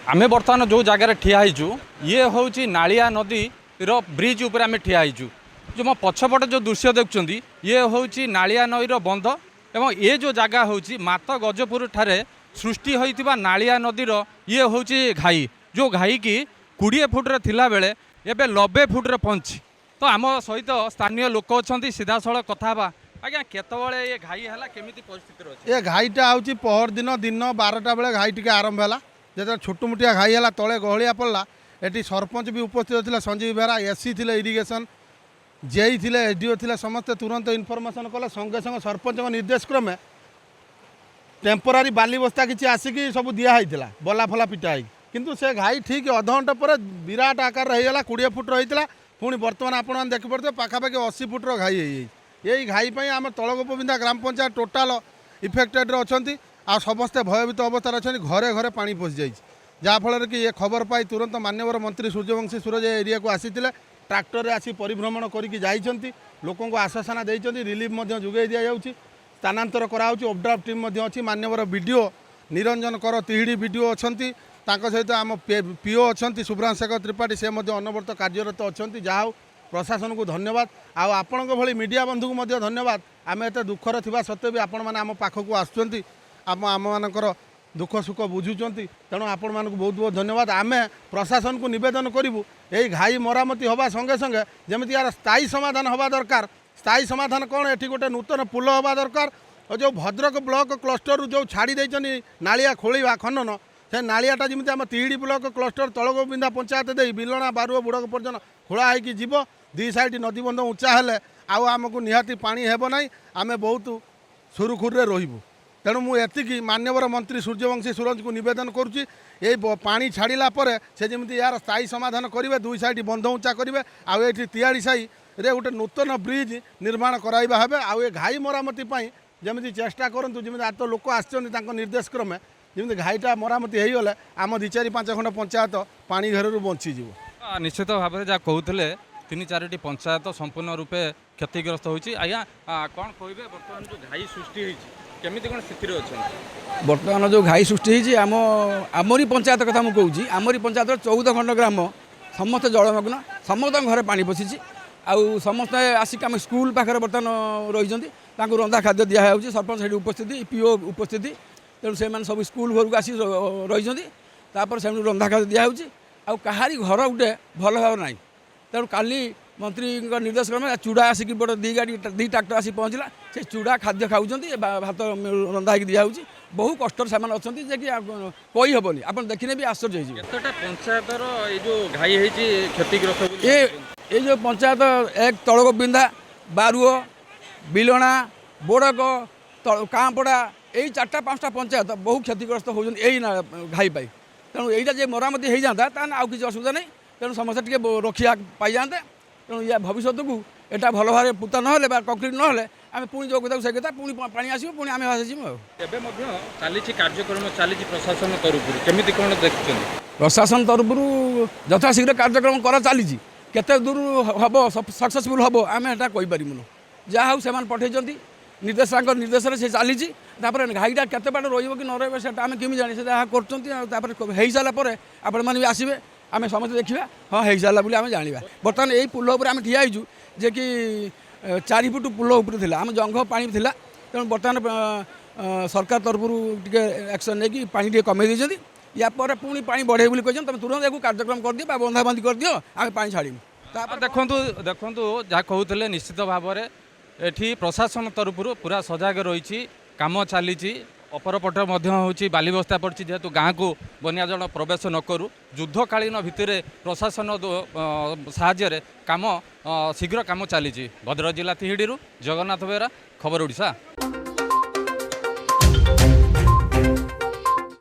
आमे बर्तमान जो जगार ठिया ये हूँ नालिया नदी ब्रिज उपर आम ठिया जो मो पछपट जो दृश्य देखुं ये हूँ नालिया नईर बंध एवं ये जो जगह हूँ मात गजपुर ठारे सृष्टि होता नालिया नदीर ये हूँ घाई जो घाई की 20 फुट्रे थिला बेले एबे 90 फुट्रे पहुँची तो आम सहित स्थानीय लोक अच्छा सीधा सड़क कथा आज्ञा केतवे ये घाई है केमी परिस्थिति ये घाईटा हूँ पहर दिन दिन 12टा बेले घाई टी आरंभ है जो छोटमुटिया घाई है तले गहलिया पड़ा ये सरपंच भी उपस्थित थे संजीव बेहरा एससी थे इरिगेशन जेई थे एसडीओ थे समस्ते तुरंत इनफर्मेशन कले संगे संगे सरपंच निर्देश क्रमे टेम्पोरारी बाली बस्ता किसी आसिक सब दिखाई बला फला पिटाई किंतु से घाई ठीक अध घंटा पर विराट आकार रहीगला 20 फुट रही पुणी बर्तमान आप देखिपे पाखापाखि 80 फुट्र घाई यही घाई आम तलगोपबिंदा ग्राम पंचायत टोटाल इफेक्टेड अच्छा आ समस्ते भयभीत अवस्था अच्छा घरे घरे पानी पशि जाइए जहाँफल कि ये खबर पाई तुरंत माननीय मंत्री सूर्यवंशी सूरज एरिया को आसी ट्रैक्टर आसी परिभ्रमण करके लोक आश्वासना देते रिलीफ जोगे दि जाऊँगी स्थानांतर कराऊँ ओपड्राफ्ट टीम अच्छी माननीय वीडियो निरंजन कर तिहिड़ी वीडियो अच्छा सहित आम पीओ अच्छा शुभ्रांशु शेखर त्रिपाठी से अनवर्त कार्यरत अच्छा जहाँ प्रशासन को धन्यवाद आपण भली मीडिया बंधु को धन्यवाद आम एत दुखर थी सत्वे भी आपण मैंने आम पाखक आसुँच आम मानकर दुख सुख बुझुंट तेणु आपण मानक बहुत बहुत धन्यवाद आम प्रशासन को निवेदन करूँ यही घाई मरामती हवा संगे संगे जमी यार स्थायी समाधान हवा दरकार स्थायी समाधान कौन ये गोटे नूतन पुल हवा दरकार और जो भद्रक ब्लॉक क्लस्टर जो छाड़ी देते नालिया खोलिया खनन से नालियाटा जमी आम तिहिड़ी ब्लॉक क्लस्टर तलगोबिंदा पंचायत दे बिलणा बारुआ बुड़क पर्यटन खोला होगी जीव दी साइड नदीबंध उच्चा हेले आमको निहाती पानी हेब ना आम बहुत सुरुखुरे रही तेणु मुझे माननीय मंत्री सूर्यवंशी सूरज को निवेदन करुच्ची पानी छाड़ा से जमी यार स्थायी समाधान करेंगे दुई साइड बंध उच्चा करेंगे आउ तिहाड़ी साई रे गोटे नूतन ब्रिज निर्माण कराइबा हेबे आउ ए घाई मरामती जमी चेष्टा करूँ जमी आ तो लोक आसने निर्देश क्रमे जमी घाईटा मरामती हो गले आम 2-4-5 खंड पंचायत पानी घर बंचीज निश्चित भाव में जहाँ कहते 3-4टी पंचायत संपूर्ण रूपे क्षतिग्रस्त होती आज्ञा कौन कहे बर्तमान जो घाई सृष्टि केमी कौन स्थित अच्छा बर्तमान जो घाई सृष्टि आमरी पंचायत कथा मुझे कहूँ आमरी पंचायत 14 खंड ग्राम समस्त जलमग्न समस्त घरे पानी पशिची आउ समस्ते आसिक आम स्कूल पाखे बर्तमान रही रंधा खाद्य दिखाई सरपंच से उपस्थिति पीओ उपस्थिति तेणु से सब स्कूल घर को आसी रही से रंधा खाद्य दिखाई आउ कहारी घर गोटे भल भाव ना तेणु काली मंत्री निर्देश क्रम चूड़ा आसिक बड़े 2 गाड़ी 2 ट्रैक्टर आसी पहुँचला से चूड़ा खाद्य खाऊँ भात रंधा दिखाई बहु कष्ट से अच्छा कही हेनी आप देखने भी आश्चर्य पंचायतर जो घाई क्षतिग्रस्त ये जो पंचायत एक तलगोबिंदा बारुओ बिलणा बोड़क कांपड़ा यही 4-5टा पंचायत बहु क्षतिग्रस्त होई घाई पाई तेणु यहीटा मरामती हो जाता ताने आउ किसी असुविधा नहीं तेणु समस्या टी रखा पाई जाते तेणु या भविष्य को यहाँ भल भाव पुता ना कंक्रीट ना आम पुणी जो कथा से कथा पुणी पानी आसो पुणी आम आसो चली कार्यक्रम चली प्रशासन तरफ केमी कौन देखते प्रशासन तरफ यथाशीघ्र कार्यक्रम कर चली केते दूर हम सक्सेसफुल हम आम एटा कहीपरूँ जहाँ हूँ से पठे निर्देशक निर्देश से चली घाईटा केते बाट रही कि न रही आम केमी जानी से जहाँ कर सारापर आपण मैंने भी आसवे आम समस्त देखा हाँ हो सारा बोली आम जाना बर्तमान यही पुल उपर आम ठिया जे कि 4 फुट पुल उपर थिला आम जंघ पानी थिला तेणु बर्तमान सरकार तरफ टे एक्शन नहीं पानी टे कमे देते या पर पुणी पानी बढ़े बोली कहते तुम तुरंत एक कार्यक्रम कर दियो बंधाबंधी कर दियो आम पानी छाड़ू देखु जहाँ कहते निश्चित भाव में एठी प्रशासन तरफ पूरा सजग रही काम चली अपरपटे हूँ बालीबस्ता पड़ी जेहेतु गाँव को बनिया जल प्रवेश न करूँ युद्धकालीन भितर प्रशासन साहाय्य काम शीघ्र काम चली भद्रक जिला तिहिड़ी जगन्नाथ बेहरा खबर ओडिशा।